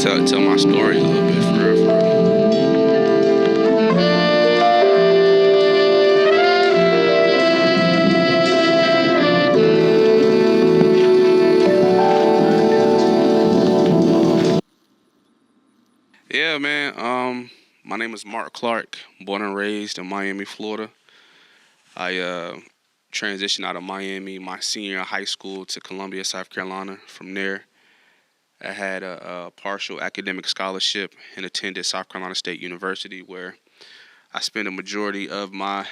tell my story a little bit for real, for real. Yeah, man. My name is Mark Clark, born and raised in Miami, Florida. I transitioned out of Miami my senior year of high school to Columbia, South Carolina. From there, I had a partial academic scholarship and attended South Carolina State University, where I spent a majority of my,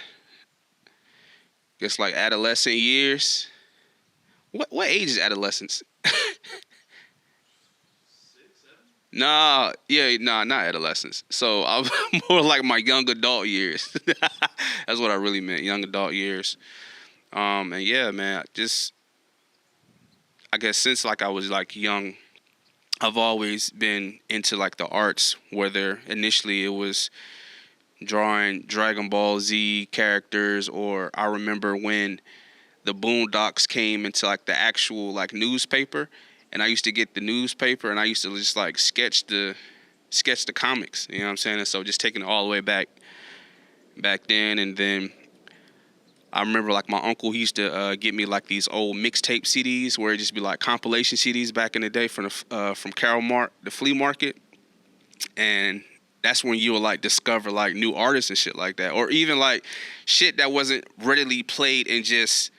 guess, like adolescent years. What age is adolescence? Nah, yeah, nah, not adolescence. So I'm more like my young adult years. That's what I really meant, young adult years. And yeah, man, just I guess since like I was like young, I've always been into like the arts. Whether initially it was drawing Dragon Ball Z characters, or I remember when the Boondocks came into like the actual like newspaper, and I used to get the newspaper and I used to just like sketch the comics. You know what I'm saying? And so just taking it all the way back then, and then I remember like my uncle, he used to get me like these old mixtape CDs where it just be like compilation CDs back in the day from Carol Mart, the flea market, and that's when you would like discover like new artists and shit like that, or even like shit that wasn't readily played in just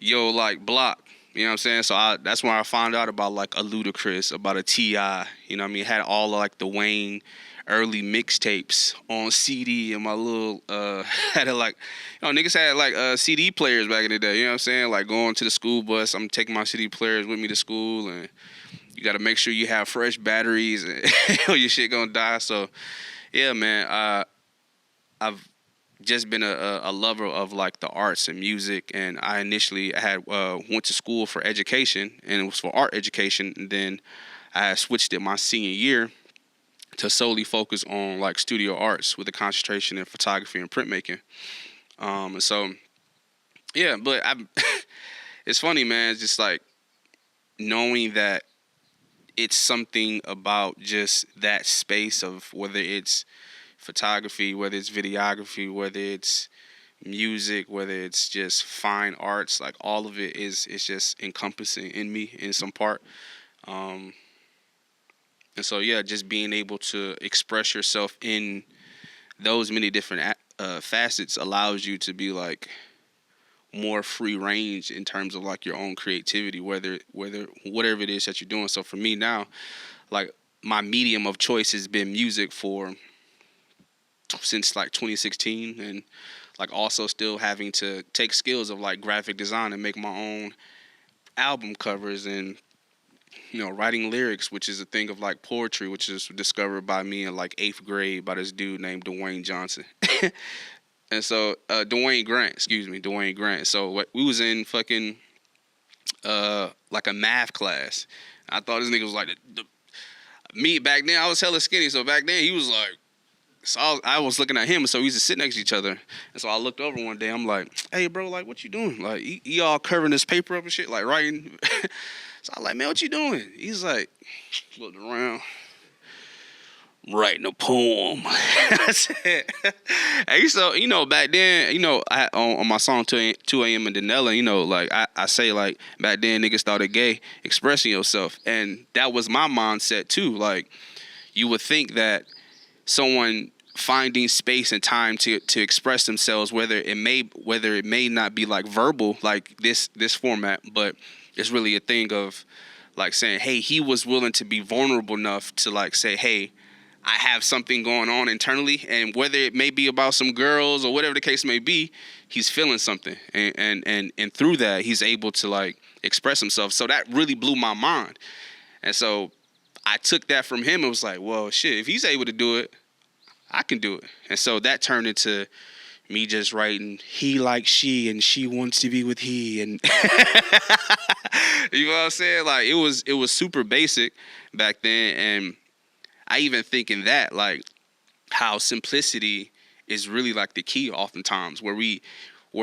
like block. You know what I'm saying? So that's when I found out about like a Ludacris, about a T.I. You know what I mean? Had all of, like the Wayne early mixtapes on CD, and my little had it like, niggas had like CD players back in the day. You know what I'm saying? Like going to the school bus, I'm taking my CD players with me to school, and you got to make sure you have fresh batteries, and your shit gonna die. So yeah, man, I've just been a lover of like the arts and music, and I initially had went to school for education, and it was for art education, and then I switched it my senior year to solely focus on like studio arts with a concentration in photography and printmaking. And so yeah, but it's funny, man. It's just like knowing that it's something about just that space of whether it's photography, whether it's videography, whether it's music, whether it's just fine arts, like all of it is just encompassing in me in some part. Um, and so yeah, just being able to express yourself in those many different facets allows you to be like more free range in terms of like your own creativity, whether whatever it is that you're doing. So for me now, like my medium of choice has been music for since like 2016, and like also still having to take skills of like graphic design and make my own album covers, and writing lyrics, which is a thing of like poetry, which is discovered by me in like 8th grade by this dude named Dwayne Johnson. And so Dwayne Grant. So we was in fucking like a math class. I thought this nigga was like me back then. I was hella skinny, so back then he was like, so I was looking at him, so we used to sit next to each other. And so I looked over one day, I'm like, hey, bro, like, what you doing? Like, he all covering this paper up and shit, like, writing. So I was like, man, what you doing? He's like, looked around, writing a poem. I said, hey, so, back then, I, on my song 2 a.m. in Denella, like, I say, like, back then niggas thought it gay, expressing yourself. And that was my mindset, too. Like, you would think that someone finding space and time to express themselves, whether it may not be like verbal, like this format, but it's really a thing of like saying, hey, he was willing to be vulnerable enough to like say, hey, I have something going on internally, and whether it may be about some girls or whatever the case may be, he's feeling something, and through that he's able to like express himself. So that really blew my mind. And so I took that from him and was like, well, shit, if he's able to do it, I can do it. And so that turned into me just writing, he likes she and she wants to be with he. And you know what I'm saying? Like it was super basic back then. And I even think in that, like how simplicity is really like the key oftentimes, where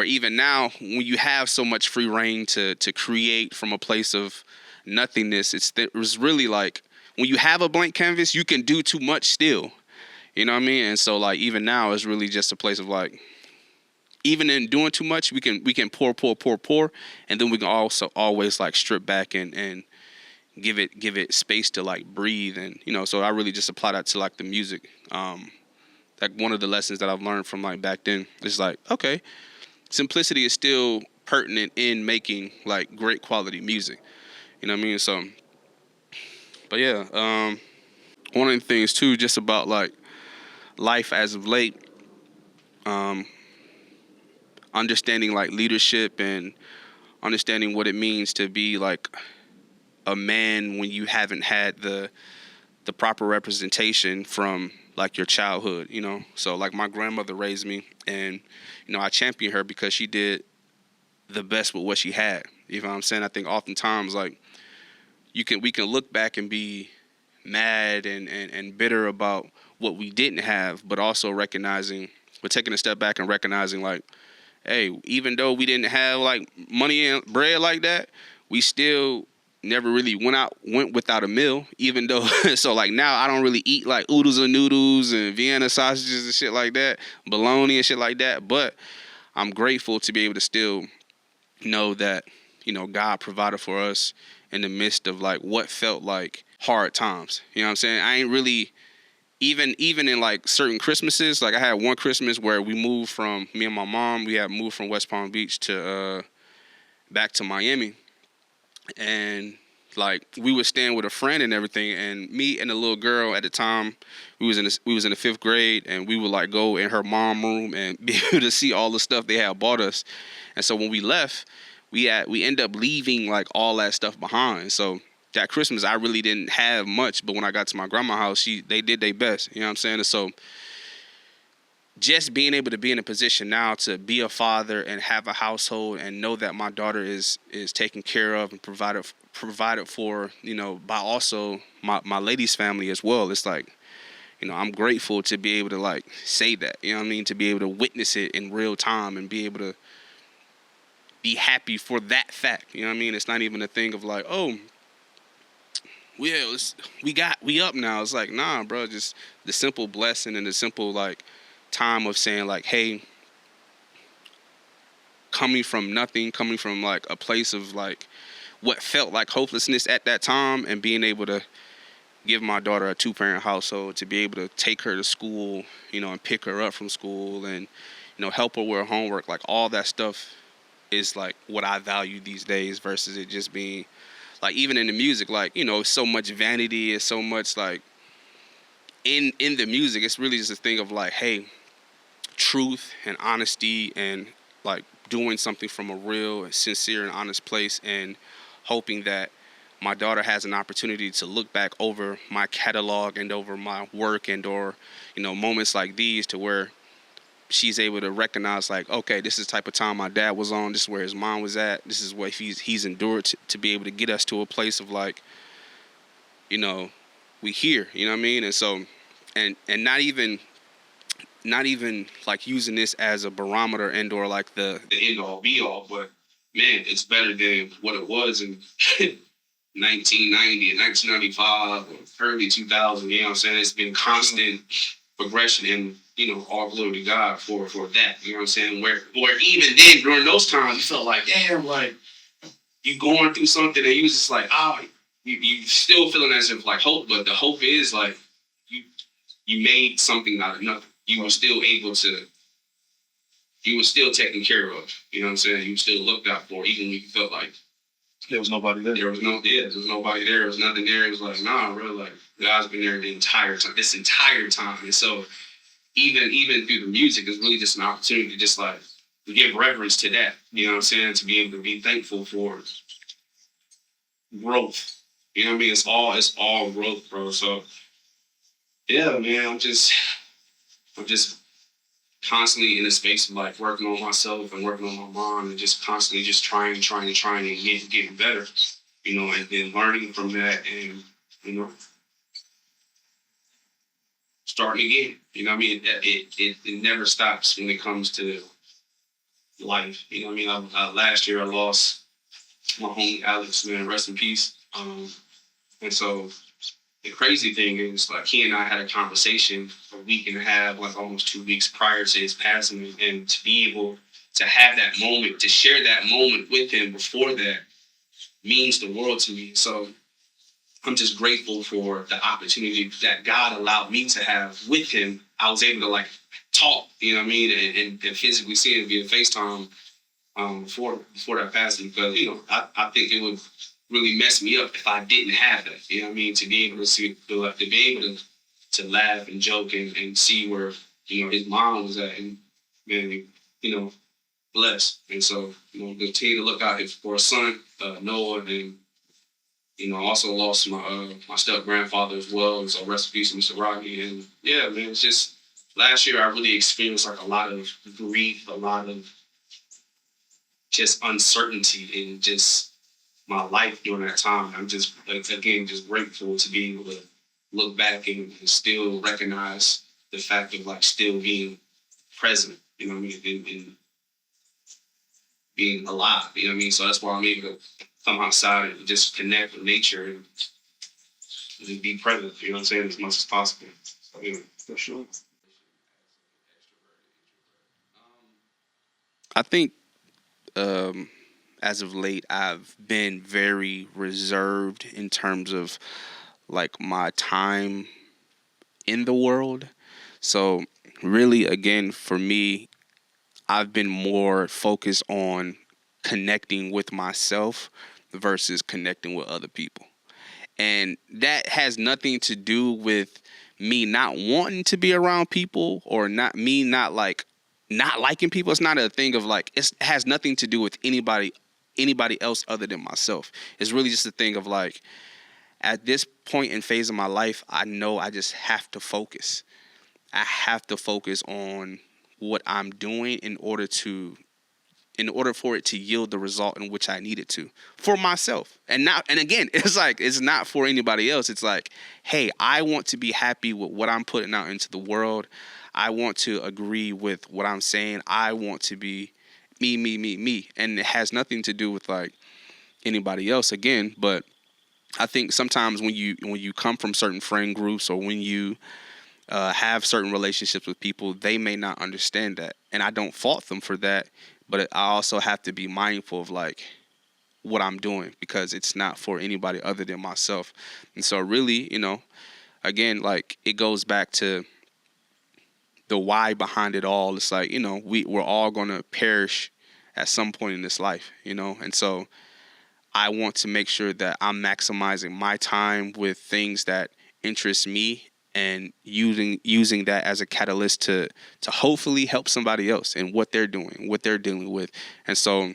even now when you have so much free reign to create from a place of nothingness, it was really like when you have a blank canvas, you can do too much still. You know what I mean? And so like even now it's really just a place of like, even in doing too much, we can pour, and then we can also always like strip back and give it space to like breathe. And so I really just apply that to like the music. Like one of the lessons that I've learned from like back then is like, okay, simplicity is still pertinent in making like great quality music. You know what I mean? So, but yeah, one of the things too, just about like life as of late, um, understanding like leadership and understanding what it means to be like a man when you haven't had the proper representation from like your childhood. So like my grandmother raised me, and I champion her because she did the best with what she had. You know what I'm saying? I think oftentimes like we can look back and be mad and bitter about what we didn't have, but also recognizing, we're taking a step back and recognizing like, hey, even though we didn't have like money and bread like that, we still never really went without a meal, even though so like now I don't really eat like oodles and noodles and Vienna sausages and shit like that, bologna and shit like that, but I'm grateful to be able to still know that, God provided for us in the midst of like what felt like hard times. You know what I'm saying? I ain't really even in like certain Christmases, like I had one Christmas where me and my mom, we had moved from West Palm Beach to back to Miami, and like we was staying with a friend and everything, and me and the little girl at the time, we was in the fifth grade, and we would like go in her mom room and be able to see all the stuff they had bought us. And so when we left, we end up leaving like all that stuff behind. So that Christmas I really didn't have much, but when I got to my grandma's house, they did their best. You know what I'm saying? And so just being able to be in a position now to be a father and have a household and know that my daughter is taken care of and provided for, by also my lady's family as well. It's like, I'm grateful to be able to like say that, you know what I mean? To be able to witness it in real time and be able to be happy for that fact. You know what I mean? It's not even a thing of like, oh, yeah, we up now. It's like, nah, bro, just the simple blessing and the simple like time of saying like, hey, coming from nothing, coming from like a place of like what felt like hopelessness at that time, and being able to give my daughter a 2-parent household, to be able to take her to school, and pick her up from school, and help her with her homework, like all that stuff is like what I value these days versus it just being like, even in the music, like, so much vanity is so much like in the music, it's really just a thing of like, hey, truth and honesty and like doing something from a real, sincere and honest place, and hoping that my daughter has an opportunity to look back over my catalog and over my work and or moments like these, to where she's able to recognize like, okay, this is the type of time my dad was on, this is where his mom was at, this is what he's endured to be able to get us to a place of like, we here, you know what I mean? And so and not even like using this as a barometer and or like the end all be all, but man, it's better than what it was in 1990 and 1995 or early 2000. You know what I'm saying? It's been constant progression, and all glory to God for that. You know what I'm saying? Where even then during those times you felt like, damn, like you going through something and you was just like, you still feeling as if like hope, but the hope is like you made something out of nothing. You were still able to, you were still taken care of. You know what I'm saying? You were still looked out for, even when you felt like there was nobody there. There was nobody there. There was nothing there. It was like, nah, bro, like God's been there this entire time. And so even through the music, it's really just an opportunity to just like give reverence to that. You know what I'm saying? To be able to be thankful for growth. You know what I mean? It's all growth, bro. So yeah, man, I'm just constantly in a space of like working on myself and working on my mom, and just constantly just trying and getting better, and then learning from that, and starting again. You know what I mean? It never stops when it comes to life. You know what I mean? Last year I lost my homie Alex, man, rest in peace. And so the crazy thing is, like, he and I had a conversation a week and a half, like almost 2 weeks prior to his passing, and to be able to have that moment, to share that moment with him before that, means the world to me. So I'm just grateful for the opportunity that God allowed me to have with him. I was able to like talk, you know what I mean, and physically see him via FaceTime before that passing, because I think it would really mess me up if I didn't have that. You know what I mean? To be able to see, to be able to laugh and joke and see where his mom was at, and man, blessed. And so continue to look out for a son, Noah, and also lost my step grandfather as well. And so rest in peace, Mxrc. And yeah, man, it's just last year I really experienced like a lot of grief, a lot of just uncertainty in just my life during that time. I'm just again just grateful to be able to look back and still recognize the fact of like still being present. You know what I mean? And being alive. You know what I mean? So that's why I'm able to come outside and just connect with nature and just be present. You know what I'm saying? As much as possible. So, for sure. I think as of late, I've been very reserved in terms of like my time in the world. So really, again, for me, I've been more focused on connecting with myself versus connecting with other people. And that has nothing to do with me not wanting to be around people, or not liking people. It's not a thing of like, it has nothing to do with anybody else other than myself. It's really just a thing of like, at this point and phase of my life, I know I just have to focus. I have to focus on what I'm doing in order for it to yield the result in which I need it to for myself. And again, it's like, it's not for anybody else. It's like, hey, I want to be happy with what I'm putting out into the world. I want to agree with what I'm saying. I want to be me. And it has nothing to do with like anybody else again. But I think sometimes when you come from certain friend groups, or when you have certain relationships with people, they may not understand that. And I don't fault them for that. But I also have to be mindful of like what I'm doing, because it's not for anybody other than myself. And so really, again, like it goes back to the why behind it all. It's like, we're all going to perish at some point in this life, and so I want to make sure that I'm maximizing my time with things that interest me, and using that as a catalyst to hopefully help somebody else in what they're doing, what they're dealing with. And so,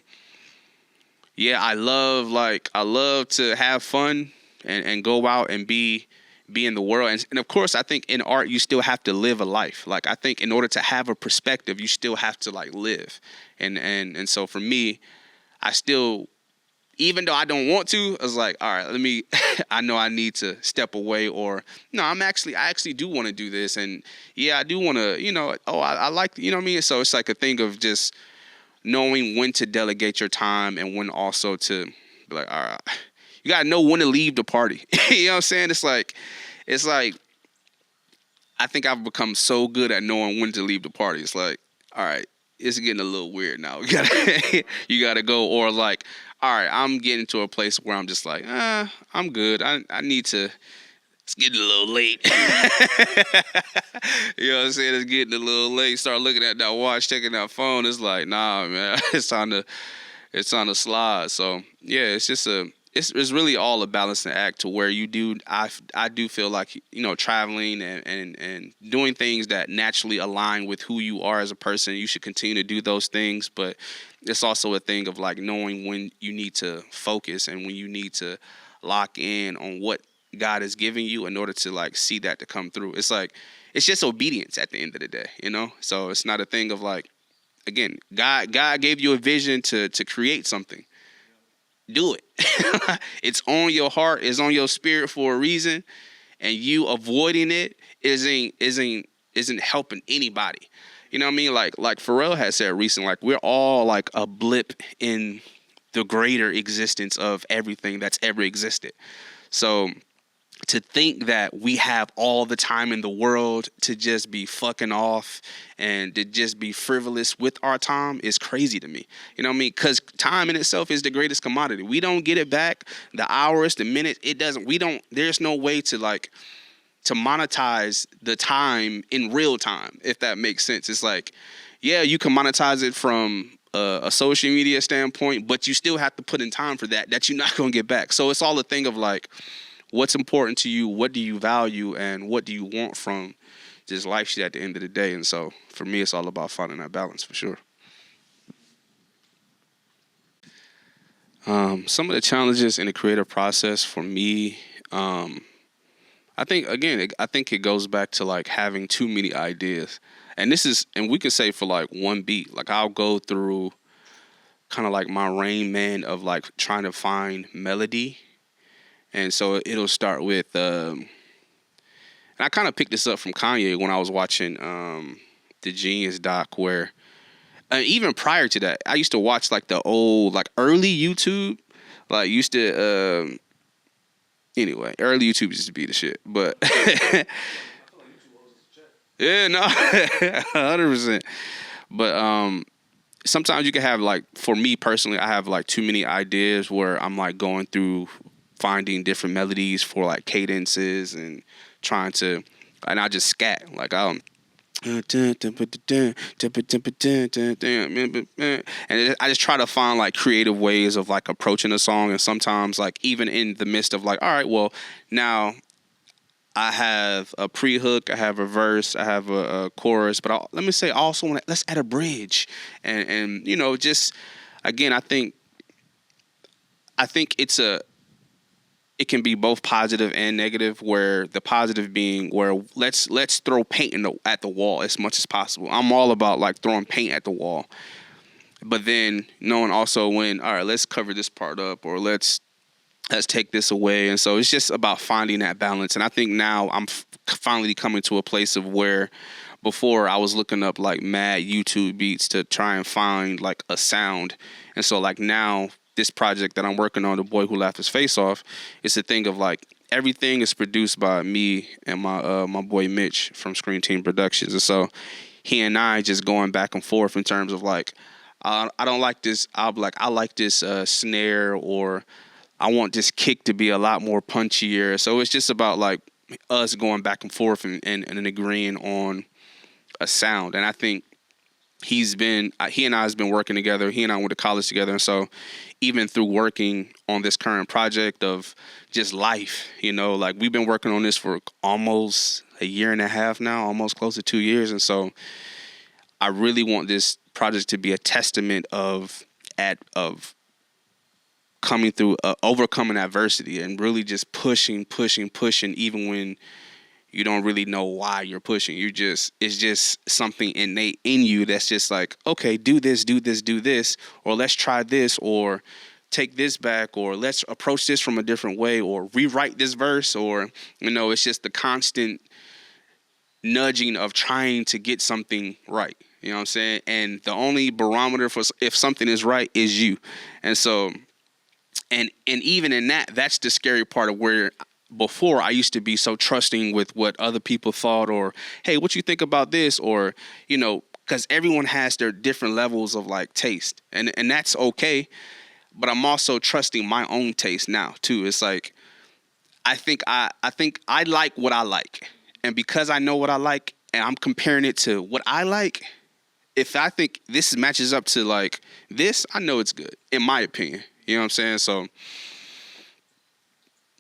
yeah, I love to have fun and go out and be in the world. And of course, I think in art, you still have to live a life. Like, I think in order to have a perspective, you still have to like live. And so for me, I still, even though I don't want to, I was like, all right, I know I need to step away, or no, I actually do want to do this. And yeah, I do want to, I like, what I mean? So it's like a thing of just knowing when to delegate your time and when also to be like, all right, you got to know when to leave the party. You know what I'm saying? It's like, I think I've become so good at knowing when to leave the party. It's like, all right, it's getting a little weird now. You gotta go, or like, all right, I'm getting to a place where I'm just like, I'm good. I need to. It's getting a little late. You know what I'm saying? It's getting a little late. Start looking at that watch, checking that phone. It's like, nah, man, it's time to slide. So yeah, it's just it's really all a balancing act, to where I do feel like, traveling and doing things that naturally align with who you are as a person. You should continue to do those things, but it's also a thing of like knowing when you need to focus and when you need to lock in on what God is giving you in order to like see that to come through. It's like, it's just obedience at the end of the day, So it's not a thing of like, again, God gave you a vision to create something. Do it. It's on your heart, it's on your spirit for a reason, and you avoiding it isn't helping anybody. You know what I mean? Like Pharrell has said recently, like we're all like a blip in the greater existence of everything that's ever existed. So to think that we have all the time in the world to just be fucking off and to just be frivolous with our time is crazy to me. You know what I mean? Because time in itself is the greatest commodity. We don't get it back. The hours, the minutes, it doesn't. We don't. There's no way to to monetize the time in real time, if that makes sense. It's like, yeah, you can monetize it from a social media standpoint, but you still have to put in time for that you're not gonna get back. So it's all a thing of like, what's important to you, what do you value, and what do you want from this life shit at the end of the day. And so for me, it's all about finding that balance for sure. Some of the challenges in the creative process for me, I think again, I think it goes back to like having too many ideas. And we can say for like one beat, like I'll go through kind of like my Rain Man of like trying to find melody. And so it'll start with, and I kind of picked this up from Kanye when I was watching the Genius doc, where even prior to that, I used to watch like the old, like early YouTube, like used to, anyway, early YouTube used to be the shit, but yeah, no, 100%. But sometimes you can have like, for me personally, I have like too many ideas where I'm like going through finding different melodies for like cadences and trying to, and I just scat like and I just try to find like creative ways of like approaching a song. And sometimes like even in the midst of like, all right, well now I have a pre-hook, I have a verse, I have a chorus, but let me say also let's add a bridge, and you know, just again, I think it can be both positive and negative, where the positive being where let's throw paint at the wall as much as possible. I'm all about like throwing paint at the wall, but then knowing also when, all right, let's cover this part up, or let's take this away. And so it's just about finding that balance. And I think now I'm finally coming to a place of where before I was looking up like mad YouTube beats to try and find like a sound. And so like now this project that I'm working on, The Boy Who Laughed His Face Off, it's a thing of like everything is produced by me and my boy Mitch from Screen Team Productions. And so he and I just going back and forth in terms of like, I don't like this. I'll be like, I like this snare, or I want this kick to be a lot more punchier. So it's just about like us going back and forth and agreeing on a sound. And I think he and I has been working together. He and I went to college together. And so even through working on this current project of just life, you know, like we've been working on this for almost a year and a half now, almost close to 2 years. And so I really want this project to be a testament of coming through, overcoming adversity and really just pushing, even when you don't really know why you're pushing. It's just something innate in you that's just like, okay, do this, or let's try this, or take this back, or let's approach this from a different way, or rewrite this verse, or, you know, it's just the constant nudging of trying to get something right. You know what I'm saying? And the only barometer for if something is right is you. And so, and even in that's the scary part of where before I used to be so trusting with what other people thought, or, hey, what you think about this? Or, you know, because everyone has their different levels of like taste, and that's okay. But I'm also trusting my own taste now too. It's like, I think I like what I like. And because I know what I like and I'm comparing it to what I like, if I think this matches up to like this, I know it's good, in my opinion. You know what I'm saying? So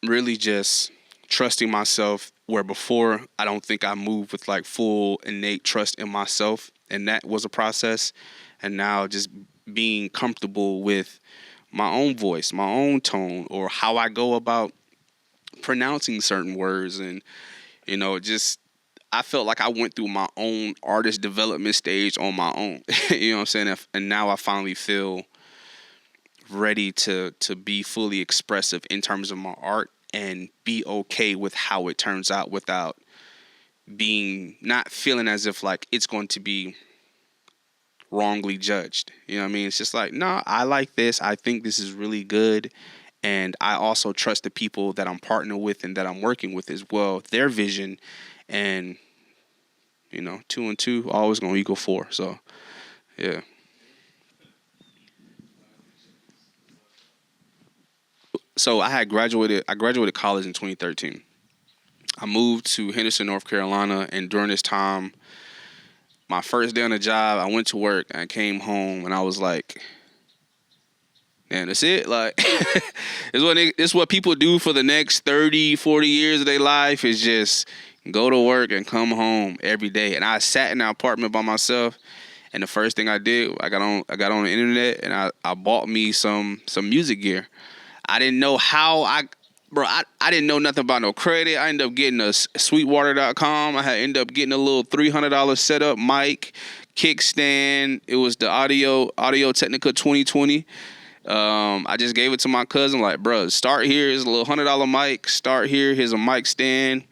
really just trusting myself, where before I don't think I moved with like full innate trust in myself. And that was a process. And now just being comfortable with my own voice, my own tone, or how I go about pronouncing certain words. And, you know, just, I felt like I went through my own artist development stage on my own. You know what I'm saying? And now I finally feel ready to be fully expressive in terms of my art, and be okay with how it turns out without not feeling as if like it's going to be wrongly judged. You know what I mean? It's just like, no, I like this. I think this is really good. and I also trust the people that I'm partnered with and that I'm working with as well, their vision, and 2 and 2 always gonna equal 4. So yeah. So I graduated college in 2013. I moved to Henderson, North Carolina, and during this time, my first day on the job, I went to work and I came home and I was like, man, that's it. Like, it's what people do for the next 30, 40 years of their life is just go to work and come home every day. And I sat in an apartment by myself, and the first thing I did, I got on the internet and I bought me some music gear. I didn't know how I didn't know nothing about no credit. I ended up getting a Sweetwater.com. I had ended up getting a little $300 setup mic, kickstand. It was the Audio Technica 2020. I just gave it to my cousin, like, bro, start here. Here's a little $100 mic. Start here. Here's a mic stand.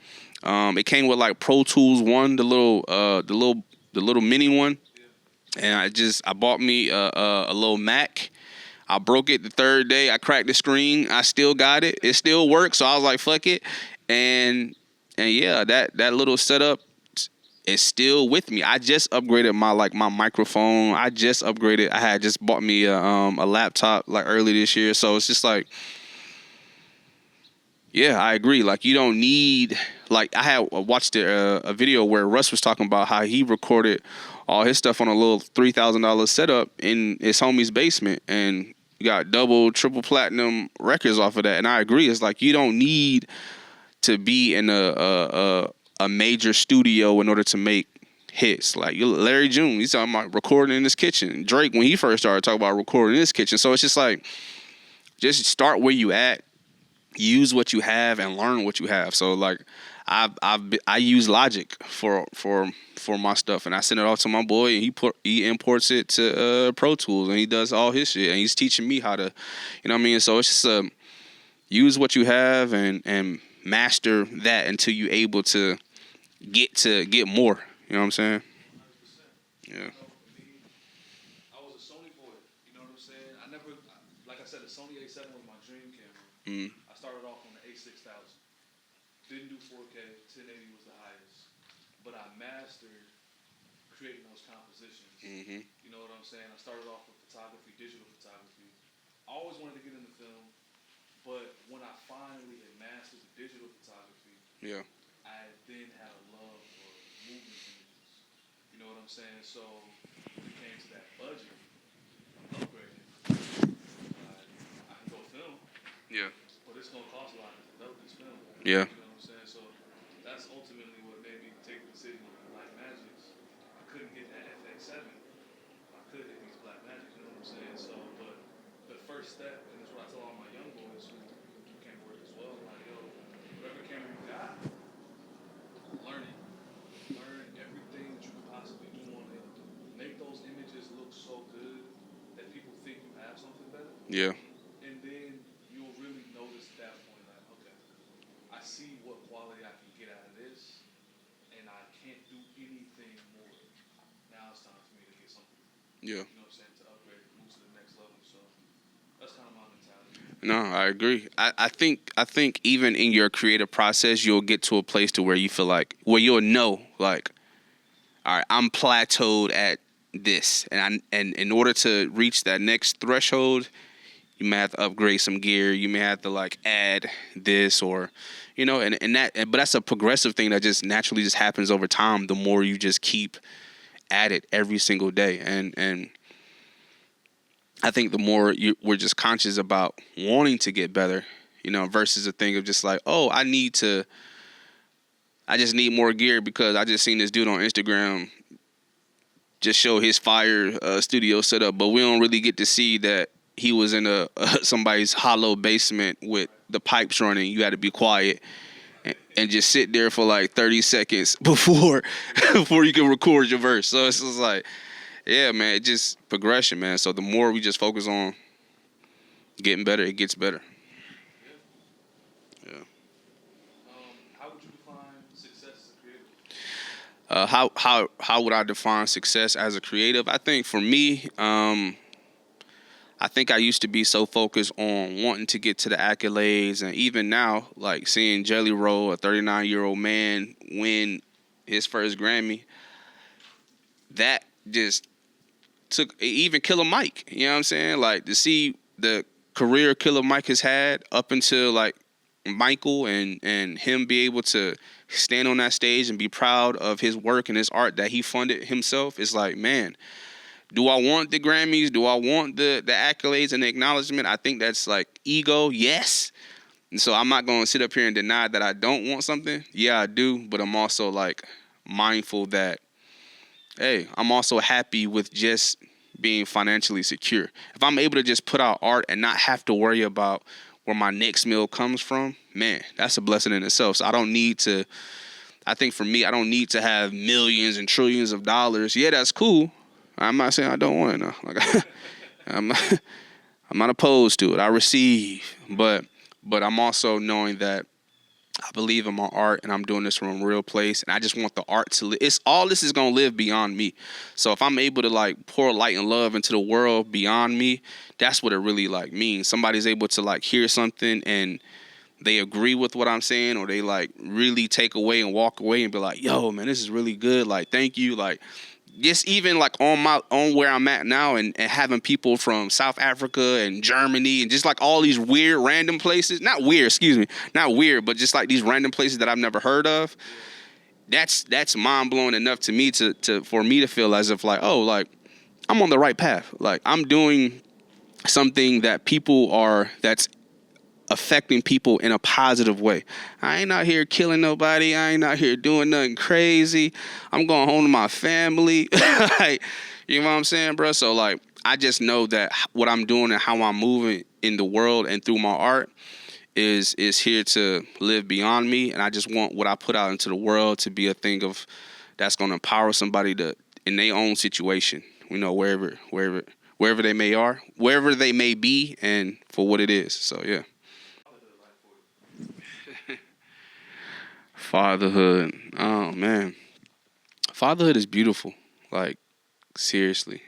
It came with like Pro Tools One, the little mini one, and I bought me a little Mac. I broke it the third day. I cracked the screen. I still got it. It still works. So I was like, fuck it. And yeah, that little setup is still with me. I just upgraded my microphone. I just upgraded. I had just bought me a laptop like early this year. So it's just like, yeah, I agree. Like, you don't need, like, I had watched a video where Russ was talking about how he recorded all his stuff on a little $3,000 setup in his homie's basement, and you got double, triple platinum records off of that. And I agree. It's like, you don't need to be in a major studio in order to make hits. Like, Larry June, he's talking about recording in his kitchen. Drake, when he first started, talking about recording in his kitchen. So it's just like, just start where you at. Use what you have and learn what you have. So like, I use Logic for my stuff, and I send it off to my boy, and he imports it to Pro Tools, and he does all his shit, and he's teaching me how to, you know what I mean. So it's just use what you have and master that until you're able to get more. You know what I'm saying? Yeah. I was a Sony boy. You know what I'm saying? Like I said, the Sony A7 was my dream camera. Mm. I started off on the A6000. Didn't do 4K. 1080 was the highest. But I mastered creating those compositions. Mm-hmm. You know what I'm saying? I started off with photography, digital photography. I always wanted to get into film, but when I finally had mastered the digital photography, Yeah. I then had a love for moving images. You know what I'm saying? So when it came to that budget, upgrading, I can go film, Yeah. but it's gonna cost a lot to develop this film. Yeah. You know what I'm saying? So that's ultimately what made me take the decision on the Black Magics. I couldn't get that FX7. I could hit these Black Magics. You know what I'm saying? So, but the first step, and that's what I tell all my young boys who do camera work as well. Like, yo, whatever camera you got, learn it. Learn everything that you could possibly do on it. Make those images look so good that people think you have something better. Yeah. And then you'll really notice at that point, like, okay, I see what quality I can get out of this, and I can't do anything more. Now it's time for me to get something. Yeah. You know what I'm saying? To upgrade, move to the next level. So that's kind of my mentality. No, I agree. I think even in your creative process, you'll get to a place to where you feel like, where you'll know, like, all right, I'm plateaued at this, and in order to reach that next threshold, you may have to upgrade some gear. You may have to like add this, or, but that's a progressive thing that just naturally just happens over time. The more you just keep at it every single day, and I think the more we're just conscious about wanting to get better, versus a thing of just like, oh, I just need more gear because I just seen this dude on Instagram just show his fire studio setup, but we don't really get to see that he was in somebody's hollow basement with the pipes running. You had to be quiet and just sit there for like 30 seconds before you can record your verse. So it's just like, yeah, man, it's just progression, man. So the more we just focus on getting better, it gets better. Yeah. How would you define success as a creative? How would I define success as a creative? I think for me, I think I used to be so focused on wanting to get to the accolades, and even now, like seeing Jelly Roll, a 39-year-old man, win his first Grammy, that just took even Killer Mike. You know what I'm saying? Like to see the career Killer Mike has had up until like Michael and him be able to stand on that stage and be proud of his work and his art that he funded himself. It's like, man, do I want the Grammys? Do I want the accolades and the acknowledgement? I think that's like ego, yes. And so I'm not going to sit up here and deny that I don't want something. Yeah, I do, but I'm also like mindful that, hey, I'm also happy with just being financially secure. If I'm able to just put out art and not have to worry about where my next meal comes from, man, that's a blessing in itself. So I don't need to, I think for me, I don't need to have millions and trillions of dollars. Yeah, that's cool. I'm not saying I don't want it now. Like I'm not, I'm not opposed to it. I receive, but I'm also knowing that I believe in my art and I'm doing this from a real place, and I just want the art to live. It's all this is gonna live beyond me. So if I'm able to like pour light and love into the world beyond me, that's what it really like means. Somebody's able to like hear something and they agree with what I'm saying, or they like really take away and walk away and be like, yo, man, this is really good. Like, thank you. Like, just even like on where I'm at now, and having people from South Africa and Germany and just like all these weird random places, not weird, but just like these random places that I've never heard of. That's mind blowing enough to me to for me to feel as if like, oh, like I'm on the right path. Like I'm doing something that's affecting people in a positive way. I ain't out here killing nobody. I ain't out here doing nothing crazy. I'm going home to my family. Like, you know what I'm saying, bro? So like, I just know that what I'm doing and how I'm moving in the world and through my art is here to live beyond me. And I just want what I put out into the world to be a thing of that's going to empower somebody to in their own situation. You know, wherever they may be, and for what it is. So yeah. Fatherhood. Oh man. Fatherhood is beautiful. Like seriously.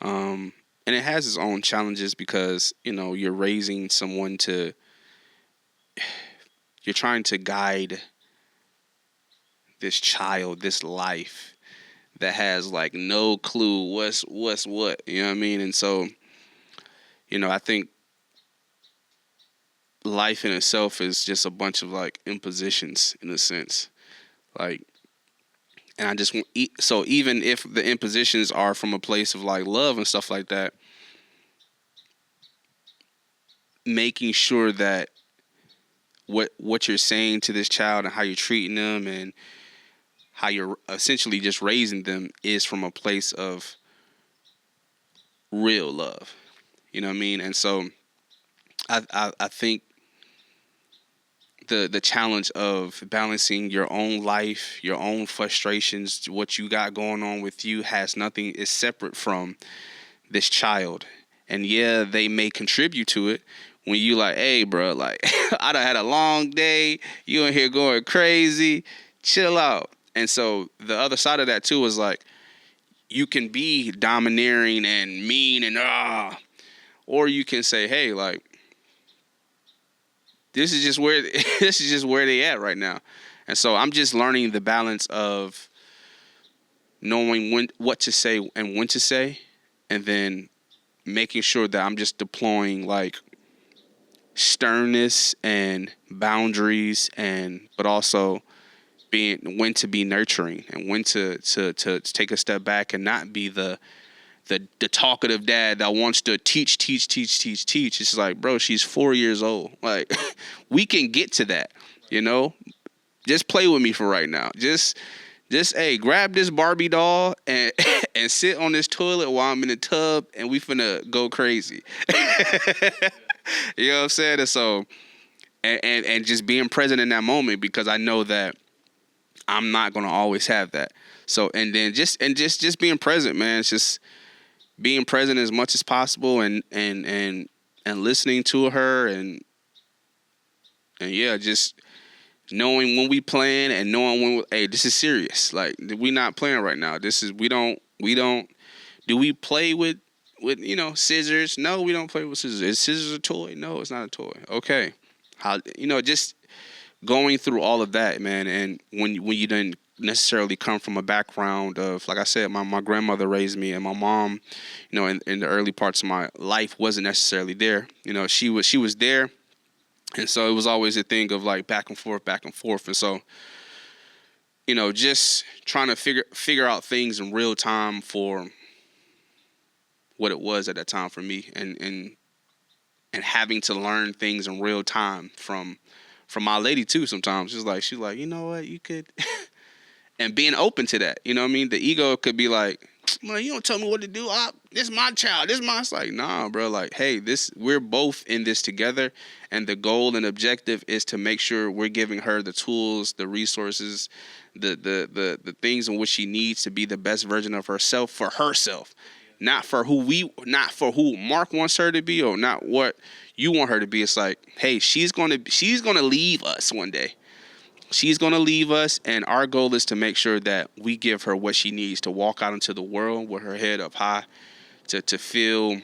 And it has its own challenges because, you know, you're raising someone you're trying to guide this child, this life that has like no clue what's what, you know what I mean? And so, you know, I think life in itself is just a bunch of like impositions in a sense. Like, and I just want, so even if the impositions are from a place of like love and stuff like that, making sure that what you're saying to this child and how you're treating them and how you're essentially just raising them is from a place of real love. You know what I mean? And so I think the challenge of balancing your own life, your own frustrations, what you got going on with you is separate from this child. And yeah, they may contribute to it when you like, hey, bro, like I done had a long day. You in here going crazy. Chill out. And so the other side of that too is like, you can be domineering and mean and or you can say, hey, like, this is just where they at right now. And so I'm just learning the balance of knowing what to say and when to say, and then making sure that I'm just deploying like sternness and boundaries, but also being when to be nurturing and when to take a step back and not be the talkative dad that wants to teach. It's like, bro, she's 4 years old. Like, we can get to that, you know? Just play with me for right now. Just hey, grab this Barbie doll and and sit on this toilet while I'm in the tub and we finna go crazy. You know what I'm saying? And so, and just being present in that moment, because I know that I'm not gonna always have that. So, and then just being present, man. It's just being present as much as possible and listening to her and yeah, just knowing when we playing and knowing when hey, this is serious. Like, we not playing right now. This is we don't do we play with with scissors? No, we don't play with scissors. Is scissors a toy? No, it's not a toy. Okay, how just going through all of that, man. And when you didn't necessarily come from a background of, like I said, my grandmother raised me, and my mom, in the early parts of my life wasn't necessarily there. She was there, and so it was always a thing of like back and forth, and so just trying to figure out things in real time for what it was at that time for me, and having to learn things in real time from my lady too. Sometimes she's like, you know what, you could, and being open to that. You know what I mean? The ego could be like, well, you don't tell me what to do. This is my child. This is my. It's like, nah, bro. Like, hey, we're both in this together, and the goal and objective is to make sure we're giving her the tools, the resources, the things in which she needs to be the best version of herself for herself, not for who Mark wants her to be, or not what you want her to be. It's like, hey, she's gonna leave us one day. She's going to leave us, and our goal is to make sure that we give her what she needs to walk out into the world with her head up high, to feel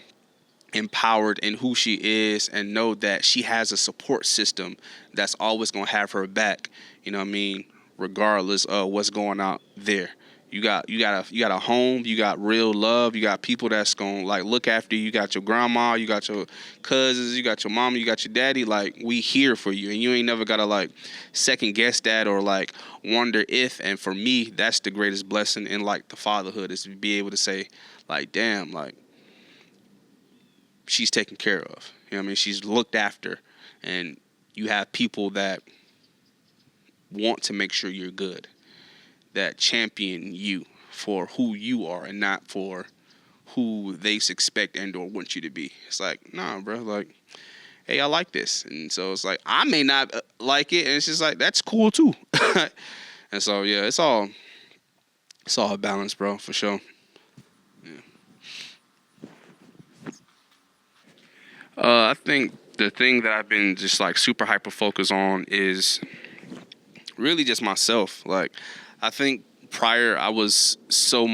empowered in who she is, and know that she has a support system that's always going to have her back, you know what I mean, regardless of what's going out there. You got a home, you got real love, you got people that's going to like look after you. You got your grandma, you got your cousins, you got your mama, you got your daddy. Like, we here for you, and you ain't never got to like second guess that or like wonder if. And for me, that's the greatest blessing in like the fatherhood, is to be able to say like, damn, like, she's taken care of. You know what I mean? She's looked after, and you have people that want to make sure you're good, that champion you for who you are and not for who they expect and or want you to be. It's like, nah, bro, like, hey, I like this. And so it's like, I may not like it, and it's just like, that's cool too. And so, yeah, it's all a balance, bro, for sure. Yeah. I think the thing that I've been just like super hyper focused on is really just myself. Like, I think prior I was so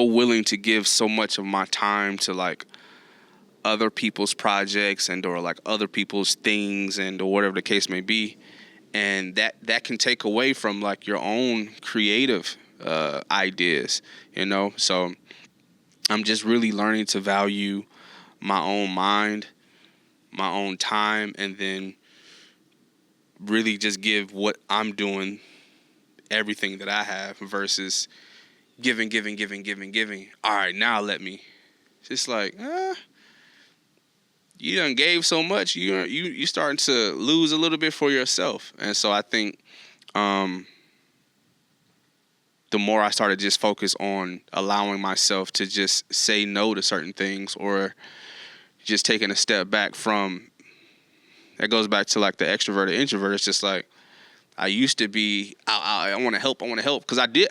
willing to give so much of my time to like other people's projects and or like other people's things and or whatever the case may be, and that can take away from like your own creative ideas, so I'm just really learning to value my own mind, my own time, and then really just give what I'm doing everything that I have versus giving. All right, now let me. It's just like, you done gave so much, you starting to lose a little bit for yourself. And so I think the more I started just focus on allowing myself to just say no to certain things, or just taking a step back from, that goes back to like the extrovert or introvert. It's just like, I used to be, I want to help because I do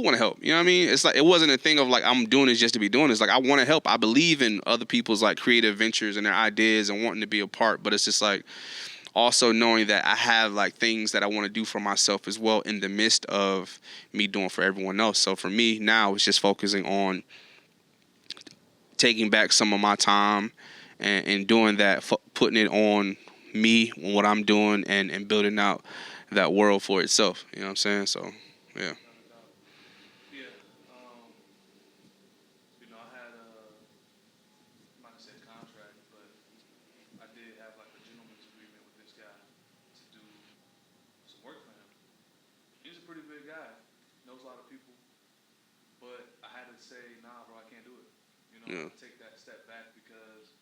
want to help. You know what I mean? It's like, it wasn't a thing of like, I'm doing this just to be doing this. Like, I want to help. I believe in other people's like creative ventures and their ideas and wanting to be a part. But it's just like, also knowing that I have like things that I want to do for myself as well in the midst of me doing for everyone else. So for me now, it's just focusing on taking back some of my time and doing that, putting it on me, what I'm doing, and building out that world for itself. You know what I'm saying? So, yeah. Yeah. I had I'm not gonna say a contract, but I did have like a gentleman's agreement with this guy to do some work for him. He's a pretty big guy, knows a lot of people, but I had to say, nah, bro, I can't do it. I Yeah. had to take that step back because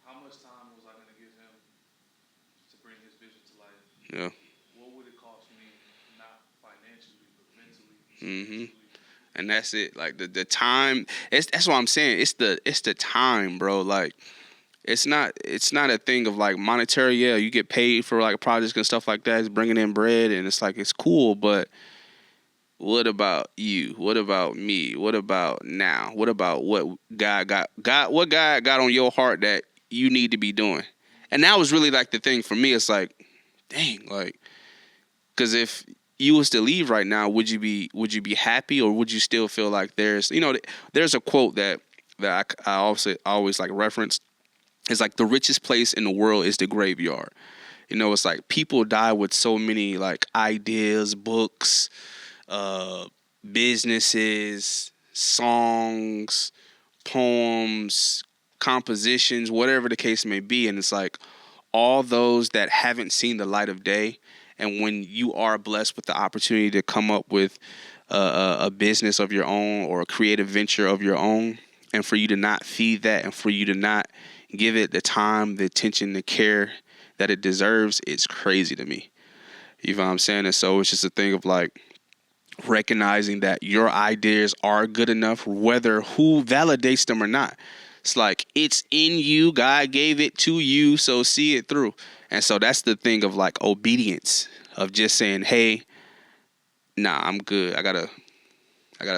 how much time was I gonna give him to bring his vision to life? Yeah. What would it cost me, not financially, but mentally, Mm-hmm. spiritually? And that's it. Like the time. That's what I'm saying. It's the time, bro. Like, it's not a thing of like monetary. Yeah, you get paid for like projects and stuff like that. It's bringing in bread, and it's like, it's cool. But what about you? What about me? What about now? What about what what God got on your heart that you need to be doing? And that was really like the thing for me. It's like, dang, like, because if you was to leave right now, would you be happy, or would you still feel like there's a quote that I also always like reference. It's like the richest place in the world is the graveyard. It's like people die with so many like ideas, books, uh, businesses, songs, poems, compositions, whatever the case may be. And it's like all those that haven't seen the light of day. And when you are blessed with the opportunity to come up with a business of your own or a creative venture of your own, and for you to not feed that and for you to not give it the time, the attention, the care that it deserves, it's crazy to me. You know what I'm saying? And so it's just a thing of like recognizing that your ideas are good enough, whether who validates them or not. It's like it's in you. God gave it to you, so see it through. And so that's the thing of like obedience, of just saying, "Hey, nah, I'm good. I gotta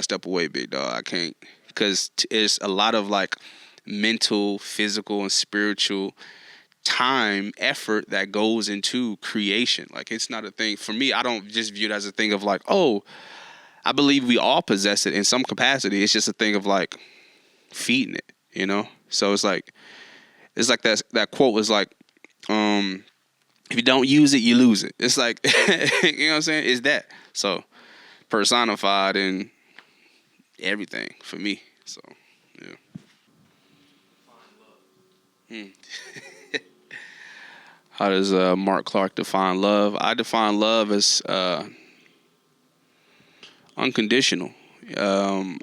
step away, big dog. I can't," because it's a lot of like mental, physical, and spiritual time, effort that goes into creation. Like it's not a thing for me. I don't just view it as a thing of like, oh, I believe we all possess it in some capacity. It's just a thing of like feeding it. So it's like that quote was like, if you don't use it, you lose it. It's like, you know what I'm saying? It's that. So personified in everything for me. So yeah. Hmm. How does Mark Clark define love? I define love as unconditional. Um,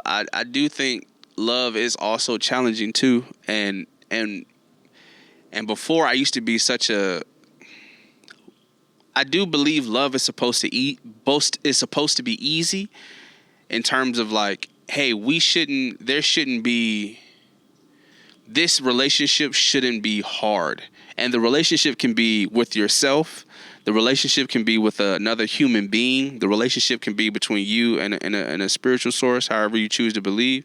I do think love is also challenging too, and before I used to be such a. I do believe love is supposed to is supposed to be easy in terms of like, hey, there shouldn't be, this relationship shouldn't be hard, and the relationship can be with yourself. The relationship can be with another human being. The relationship can be between you and a spiritual source, however you choose to believe.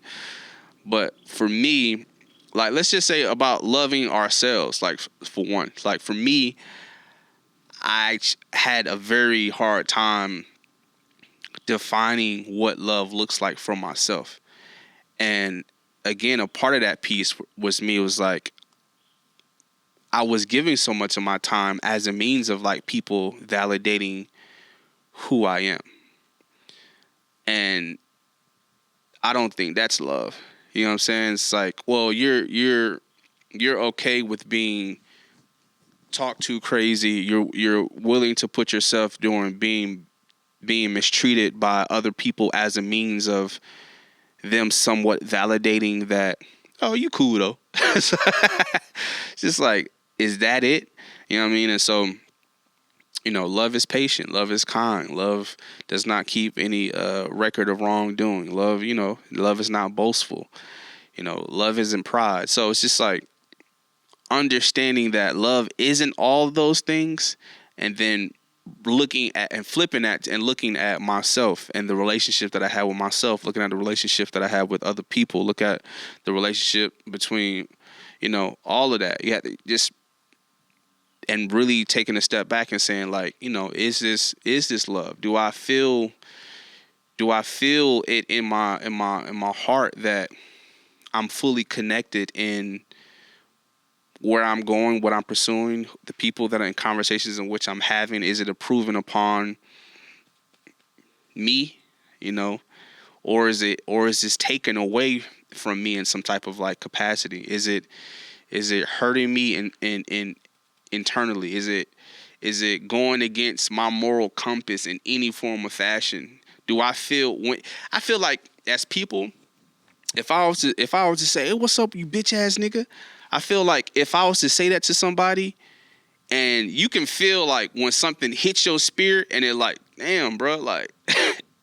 But for me, like, let's just say about loving ourselves, like, for one, like, for me, had a very hard time defining what love looks like for myself. And again, a part of that piece was me, was like, I was giving so much of my time as a means of like people validating who I am. And I don't think that's love. You know what I'm saying? It's like, well, you're okay with being talked to crazy. You're willing to put yourself during being mistreated by other people as a means of them somewhat validating that, oh, you cool though. It's just like, is that it? You know what I mean? And so, love is patient. Love is kind. Love does not keep any record of wrongdoing. Love is not boastful. Love isn't pride. So it's just like understanding that love isn't all of those things, and then looking at and flipping at and looking at myself and the relationship that I have with myself, looking at the relationship that I have with other people, look at the relationship between, all of that. You have to just, and really taking a step back and saying like, is this love? Do I feel it in my heart that I'm fully connected in where I'm going, what I'm pursuing, the people that are in conversations in which I'm having? Is it approving upon me, or is this taken away from me in some type of like capacity? Is it hurting me in internally? Is it going against my moral compass in any form of fashion? Do I feel like as people, if I was to say, hey, what's up, you bitch ass nigga? I feel like if I was to say that to somebody, and you can feel like when something hits your spirit and it like, damn, bro, like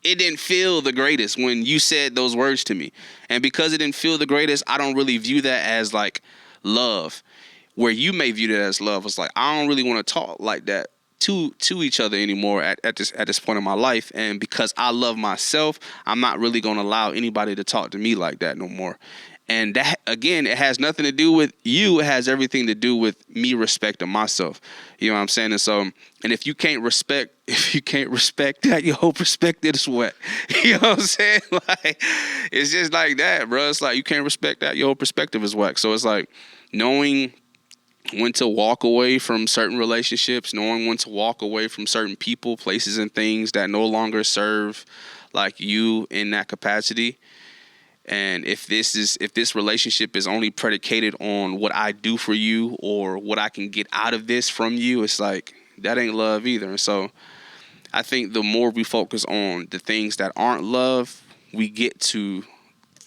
it didn't feel the greatest when you said those words to me. And because it didn't feel the greatest, I don't really view that as like love. Where you may view that as love, it's like, I don't really want to talk like that to each other anymore at this point in my life. And because I love myself, I'm not really going to allow anybody to talk to me like that no more. And that, again, it has nothing to do with you. It has everything to do with me respecting myself. You know what I'm saying? And so, and if you can't respect that, your whole perspective is wet. You know what I'm saying? Like, it's just like that, bro. It's like you can't respect that, your whole perspective is whack. So it's like knowing when to walk away from certain relationships, knowing when to walk away from certain people, places, and things that no longer serve like you in that capacity. And if this relationship is only predicated on what I do for you or what I can get out of this from you, it's like that ain't love either. And so I think the more we focus on the things that aren't love, we get to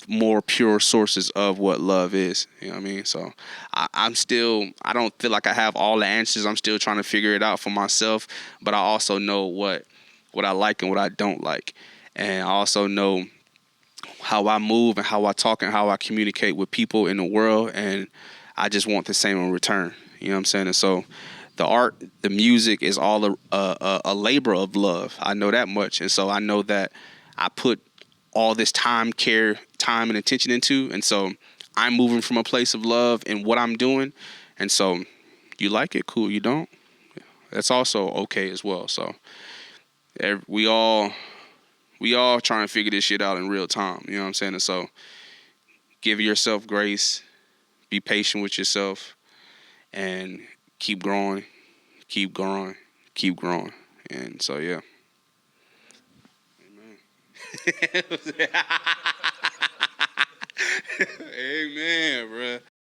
more pure sources of what love is. You know what I mean? So I don't feel like I have all the answers. I'm still trying to figure it out for myself, but I also know what I like and what I don't like. And I also know how I move and how I talk and how I communicate with people in the world, and I just want the same in return. You know what I'm saying? And so the art, the music is all a labor of love. I know that much. And so I know that I put all this time, care, time, and attention into. And so I'm moving from a place of love in what I'm doing. And so you like it, cool. You don't, that's also okay as well. So we all trying to figure this shit out in real time. You know what I'm saying? And so give yourself grace, be patient with yourself, and keep growing, keep growing, keep growing. And so, yeah. Amen. Amen, bro.